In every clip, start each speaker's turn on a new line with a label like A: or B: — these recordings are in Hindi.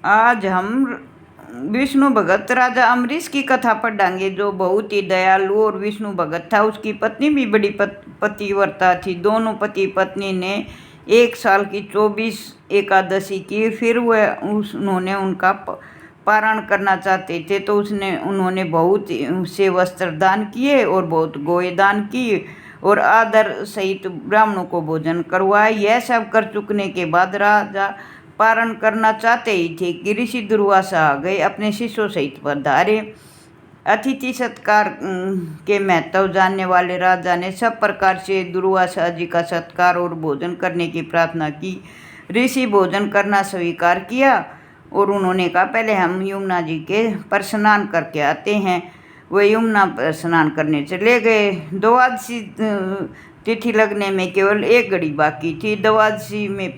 A: आज हम विष्णु भगत राजा अम्बरीश की कथा पढ़ेंगे, जो बहुत ही दयालु और विष्णु भगत था। उसकी पत्नी भी बड़ी पतिव्रता थी। दोनों पति पत्नी ने 1 साल की 24 एकादशी की। फिर उन्होंने उनका पारण करना चाहते थे, तो उन्होंने बहुत से वस्त्र दान किए और बहुत गोए दान किए और आदर सहित ब्राह्मणों को भोजन करवाया। यह सब कर चुकने के बाद राजा पारण करना चाहते ही थे कि ऋषि दुर्वासा आ गए, अपने शिष्यों सहित पधारे। अतिथि सत्कार के महत्व जानने वाले राजा ने सब प्रकार से दुर्वासा जी का सत्कार और भोजन करने की प्रार्थना की। ऋषि भोजन करना स्वीकार किया और उन्होंने कहा, पहले हम यमुना जी के पर स्नान करके आते हैं। वे यमुना पर स्नान करने चले गए। द्वादशी तिथि लगने में केवल 1 घड़ी बाकी थी। द्वादशी में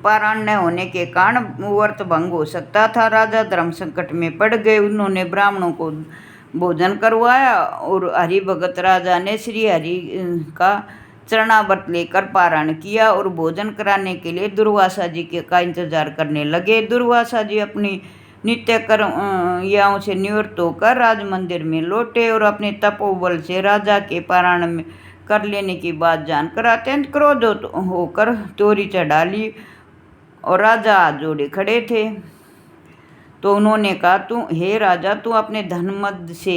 A: पारायण न होने के कारण व्रत भंग हो सकता था। राजा धर्म संकट में पड़ गए। उन्होंने ब्राह्मणों को भोजन करवाया और हरि भगत राजा ने श्री हरि का चरणाव्रत लेकर पारायण किया और भोजन कराने के लिए दुर्वासा जी का इंतजार करने लगे। दुर्वासा जी अपनी नित्य कर्मों से निवृत्त होकर राज मंदिर में लौटे और अपने तपोबल से राजा के पारायण में कर लेने की बात जानकर अत्यंत क्रोधित होकर तोरी चढ़ा ली और राजा हाथ जोड़े खड़े थे। तो उन्होंने कहा, हे राजा, तू अपने धनमद से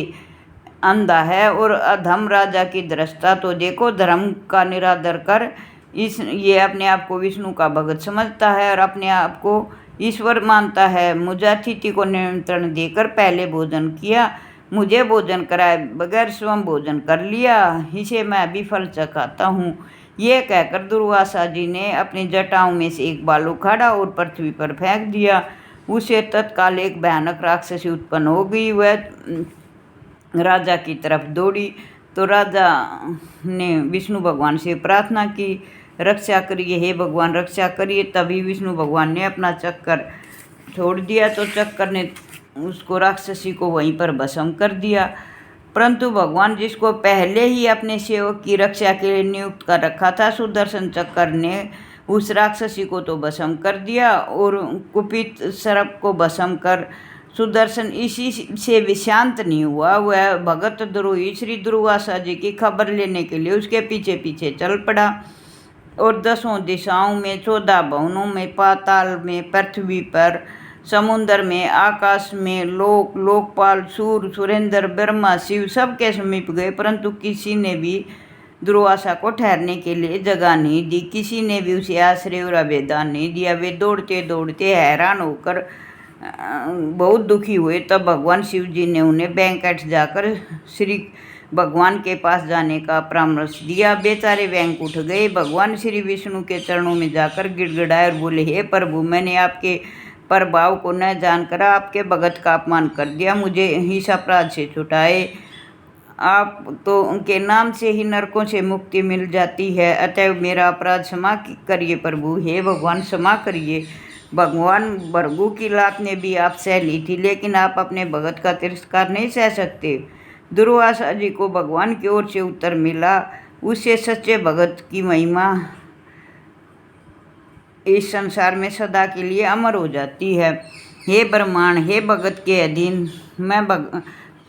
A: अंधा है और अधम राजा की दृष्टा तो देखो। धर्म का निरादर कर ये अपने आप को विष्णु का भगत समझता है और अपने आप को ईश्वर मानता है। मुझे अतिथि को निमंत्रण देकर पहले भोजन किया, मुझे भोजन कराए बगैर स्वयं भोजन कर लिया, इसे मैं अभी फल चखाता हूँ। ये कहकर दुर्वासा जी ने अपनी जटाओं में से एक बाल उखाड़ा और पृथ्वी पर फेंक दिया। उसे तत्काल एक भयानक राक्षसी उत्पन्न हो गई। वह राजा की तरफ दौड़ी तो राजा ने विष्णु भगवान से प्रार्थना की, रक्षा करिए, हे भगवान रक्षा करिए। तभी विष्णु भगवान ने अपना चक्कर छोड़ दिया तो चक्कर ने उसको राक्षसी को वहीं पर भस्म कर दिया। परंतु भगवान जिसको पहले ही अपने सेवक की रक्षा के लिए नियुक्त कर रखा था, सुदर्शन चक्कर ने उस राक्षसी को तो भस्म कर दिया और कुपित सर्प को भस्म कर सुदर्शन इसी से भी शांत नहीं हुआ। वह भगत द्रोही श्री दुर्वासा जी की खबर लेने के लिए उसके पीछे पीछे चल पड़ा और 10 दिशाओं में, 14 भवनों में, पाताल में, पृथ्वी पर, समुद्र में, आकाश में, लोकपाल, सूर, सुरेंद्र, ब्रह्मा, शिव सबके समीप गए, परंतु किसी ने भी दुर्वासा को ठहरने के लिए जगह नहीं दी। किसी ने भी उसे आश्रय और अभेदान नहीं दिया। वे दौड़ते दौड़ते हैरान होकर बहुत दुखी हुए। तब भगवान शिव जी ने उन्हें बैंकट जाकर श्री भगवान के पास जाने का परामर्श दिया। बेचारे बैंक उठ गए। भगवान श्री विष्णु के चरणों में जाकर गिड़गिड़ाए और बोले, हे प्रभु, मैंने आपके प्रभाव को न जानकर आपके भगत का अपमान कर दिया। मुझे इस अपराध से छुटाए। आप तो उनके नाम से ही नरकों से मुक्ति मिल जाती है, अतएव मेरा अपराध क्षमा करिए प्रभु। हे भगवान क्षमा करिए। भगवान भृगु की लात ने भी आप सह ली थी, लेकिन आप अपने भगत का तिरस्कार नहीं सह सकते। दुर्वासा जी को भगवान की ओर से उत्तर मिला, उससे सच्चे भगत की महिमा इस संसार में सदा के लिए अमर हो जाती है। हे ब्रह्मांड, हे भगत के अधीन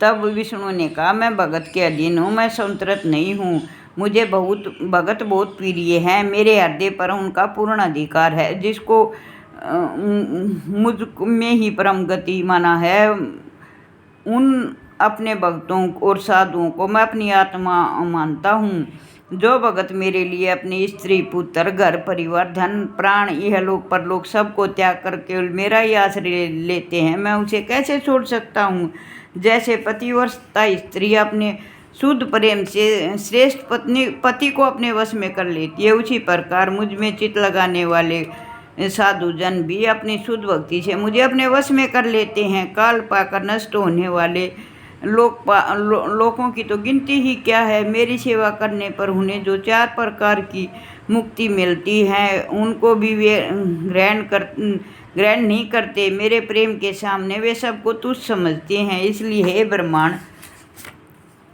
A: तब विष्णु ने कहा, मैं भगत के अधीन हूँ, मैं स्वतंत्र नहीं हूँ। मुझे भगत बहुत प्रिय हैं। मेरे हृदय पर उनका पूर्ण अधिकार है। जिसको मुझ में ही परम गति माना है, उन अपने भक्तों और साधुओं को मैं अपनी आत्मा मानता हूँ। जो भगत मेरे लिए अपनी स्त्री, पुत्र, घर परिवार, धन, प्राण, इहलोक परलोक सबको त्याग कर केवल मेरा ही आश्रय लेते हैं, मैं उसे कैसे छोड़ सकता हूँ। जैसे पतिव्रता स्त्री अपने शुद्ध प्रेम से श्रेष्ठ पति को अपने वश में कर लेती है, उसी प्रकार मुझ में चित्त लगाने वाले साधुजन भी अपनी शुद्ध भक्ति से मुझे अपने वश में कर लेते हैं। काल पाकर नष्ट होने वाले लोगों की तो गिनती ही क्या है। मेरी सेवा करने पर उन्हें जो 4 प्रकार की मुक्ति मिलती है, उनको भी वे ग्रहण नहीं करते। मेरे प्रेम के सामने वे सबको तुच्छ समझते हैं। इसलिए हे ब्रह्मांड,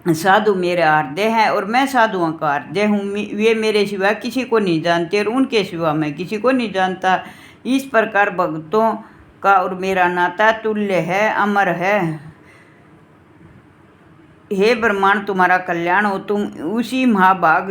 A: साधु मेरा हृदय है और मैं साधुओं का हृदय हूँ। वे मेरे सिवा किसी को नहीं जानते और उनके सिवा मैं किसी को नहीं जानता। इस प्रकार भक्तों का और मेरा नाता तुल्य है, अमर है। हे ब्रह्मांड, तुम्हारा कल्याण हो। तुम उसी महाभाग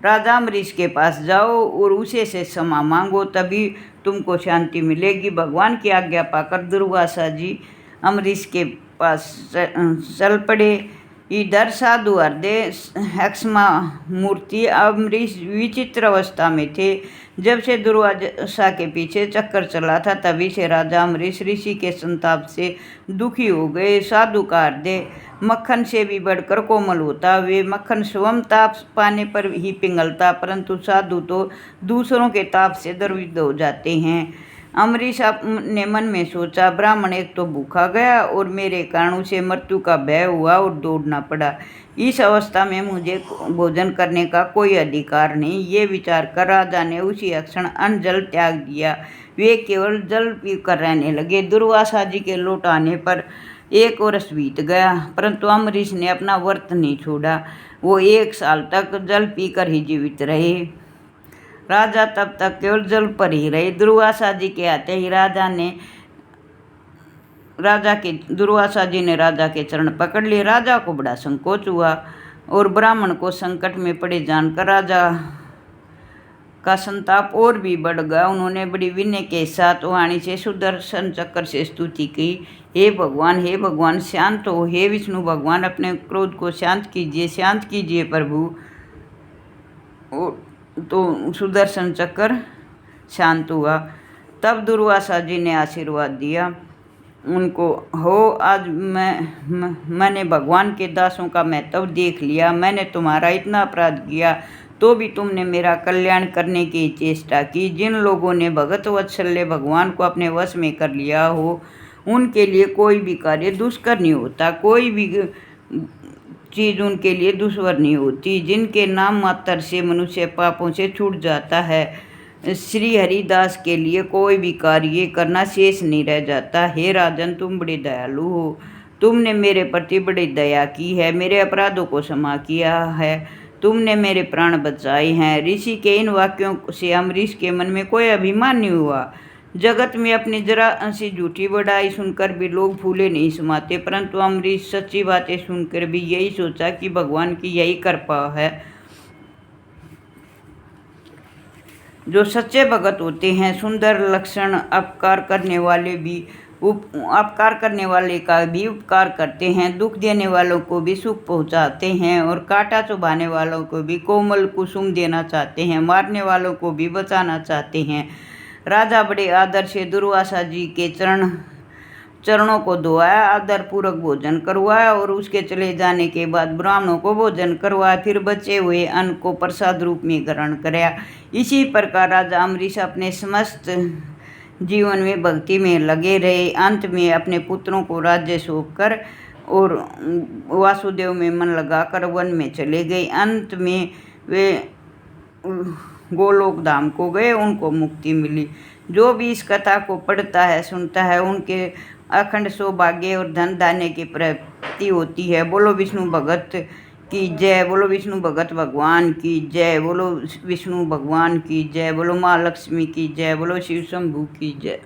A: राजा अम्बरीश के पास जाओ और उसे से क्षमा मांगो, तभी तुमको शांति मिलेगी। भगवान की आज्ञा पाकर दुर्वासा जी अम्बरीश के पास चल पड़े। इधर साधु हृदय हक्ष्मा मूर्ति अम्बरीश विचित्र अवस्था में थे। जब से दुर्वासा के पीछे चक्कर चला था, तभी से राजा अम्बरीश ऋषि के संताप से दुखी हो गए। साधु का हृदय मक्खन से भी बढ़कर कोमल होता। वे मक्खन स्वयं ताप पाने पर ही पिघलता, परंतु साधु तो दूसरों के ताप से द्रवित हो जाते हैं। अम्बरीश ने मन में सोचा, ब्राह्मण एक तो भूखा गया और मेरे कारण उसे मृत्यु का भय हुआ और दौड़ना पड़ा। इस अवस्था में मुझे भोजन करने का कोई अधिकार नहीं। ये विचार कर राजा ने उसी क्षण अन्न जल त्याग दिया। वे केवल जल पीकर रहने लगे। दुर्वासा जी के लौट आने पर 1 वर्ष बीत गया, परंतु अम्बरीश ने अपना व्रत नहीं छोड़ा। वो 1 साल तक जल पीकर ही जीवित रहे। राजा तब तक केवल जल पर ही रहे। दुर्वासा जी के आते ही दुर्वासा जी ने राजा के चरण पकड़ लिए। राजा को बड़ा संकोच हुआ और ब्राह्मण को संकट में पड़े जानकर राजा का संताप और भी बढ़ गया। उन्होंने बड़ी विनय के साथ वाणी से सुदर्शन चक्र से स्तुति की, हे भगवान शांत हो। हे विष्णु भगवान, अपने क्रोध को शांत कीजिए प्रभु। तो सुदर्शन चक्र शांत हुआ। तब दुर्वासा जी ने आशीर्वाद दिया उनको, हो आज मैंने भगवान के दासों का महत्व देख लिया। मैंने तुम्हारा इतना अपराध किया तो भी तुमने मेरा कल्याण करने की चेष्टा की। जिन लोगों ने भगत वत्सल्य भगवान को अपने वश में कर लिया हो, उनके लिए कोई भी कार्य दुष्कर नहीं होता, कोई भी चीज़ उनके लिए दुश्वार नहीं होती। जिनके नाम मात्र से मनुष्य पापों से छूट जाता है, श्री हरिदास के लिए कोई भी कार्य करना शेष नहीं रह जाता। हे राजन, तुम बड़े दयालु हो। तुमने मेरे प्रति बड़ी दया की है, मेरे अपराधों को क्षमा किया है, तुमने मेरे प्राण बचाए हैं। ऋषि के इन वाक्यों से अम्बरीश के मन में कोई अभिमान नहीं हुआ। जगत में अपनी जरा सी झूठी बड़ाई सुनकर भी लोग फूले नहीं समाते, परंतु अम्बरीश सच्ची बातें सुनकर भी यही सोचा कि भगवान की यही कृपा है। जो सच्चे भगत होते हैं, सुंदर लक्षण अपकार करने वाले का भी उपकार करते हैं, दुख देने वालों को भी सुख पहुंचाते हैं और कांटा चुभाने वालों को भी कोमल कुसुम देना चाहते हैं, मारने वालों को भी बचाना चाहते हैं। राजा बड़े आदर से दुर्वासा जी के चरणों को धोआया, आदर पूर्वक भोजन करवाया और उसके चले जाने के बाद ब्राह्मणों को भोजन करवाया। फिर बचे हुए अन्न को प्रसाद रूप में ग्रहण कराया। इसी प्रकार राजा अम्बरीश अपने समस्त जीवन में भक्ति में लगे रहे। अंत में अपने पुत्रों को राज्य सौंपकर और वासुदेव में मन लगाकर वन में चले गए। अंत में वे गोलोक धाम को गए, उनको मुक्ति मिली। जो भी इस कथा को पढ़ता है, सुनता है, उनके अखंड सौभाग्य और धन धान्य की प्राप्ति होती है। बोलो विष्णु भगत की जय, बोलो विष्णु भगत भगवान की जय, बोलो विष्णु भगवान की जय, बोलो माँ लक्ष्मी की जय, बोलो शिव शंभू की जय।